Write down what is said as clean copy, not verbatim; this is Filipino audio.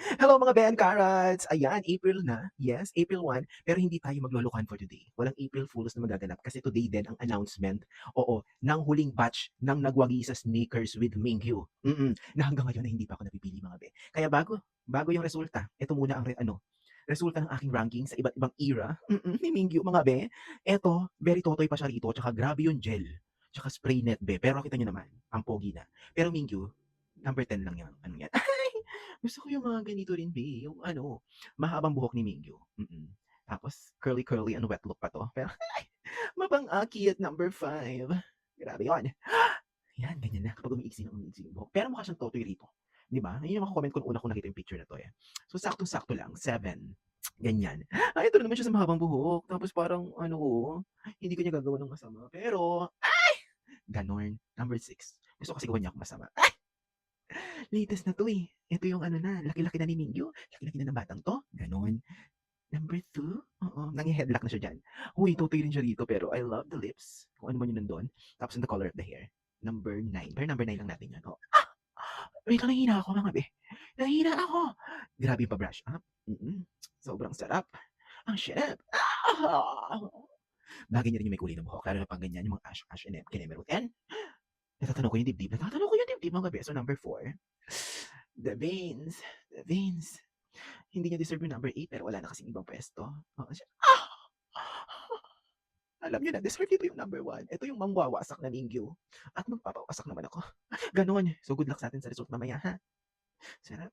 Hello mga Ben Carrots! Ayan, April na. Yes, April 1. Pero hindi tayo maglolokohan for today. Walang April Fools na magaganap kasi today din ang announcement, oo, ng huling batch ng nagwagi sa Sneakers with Mingyu. Na hanggang ngayon ay hindi pa ako napipili mga be. Kaya bago yung resulta, ito muna ang resulta ng aking ranking sa iba't ibang era ni Mingyu mga be. Eto, very totoy pa siya rito, tsaka grabe yung gel. Tsaka spray net be. Pero kita nyo naman, ang pogi na. Pero Mingyu, number 10 lang yan. Ano yan? Gusto ko yung mga ganito rin be, yung mahabang buhok ni Mingyu. Tapos curly-curly and wet look pa 'to, pero mabang-aki at number 5. Grabe yun. Yan, ganyan na kapag umiiksi yung buhok. Pero mukha siyang totoy rito, 'di ba? Yun yung mako-comment ko nung una kong nakita yung picture na 'to, eh. So saktong-sakto lang, 7, ganyan. Ito na naman siya sa mahabang buhok, tapos parang hindi ko niya gagawan ng masama, pero gano'n. Number 6, gusto kasi gawan niya akong masama. Latest na 'to, eh. Ito yung na, laki-laki na ni Mingyu, laki-laki na ng batang 'to, gano'n. Number 2, oo, nanghi-headlock na siya diyan. Uy, tutoy rin siya dito pero I love the lips, kung ano man yun nandun. Tapos the color of the hair, number 9, pero number 9 lang natin yun, oo. Wait lang, nangihina ako mga be, nangihina ako. Grabe yung pa-brush up, sobrang sarap, ang sarap. Bagay niya rin yung may kulay ng buhok lalo na 'pag ganyan, yung mga ash and kinemerut and natatanaw ko yung dibdib mga be. So number 4, the veins, the veins. Hindi niya deserve yung number 8 pero wala na kasing ibang puwesto. Oo siya alam niyo na deserve nito yung number 1. Ito yung mangwawasak na Mingyu at magpapawasak naman ako. Gano'n. So good luck sa'tin sa result mamaya ha. Sarap.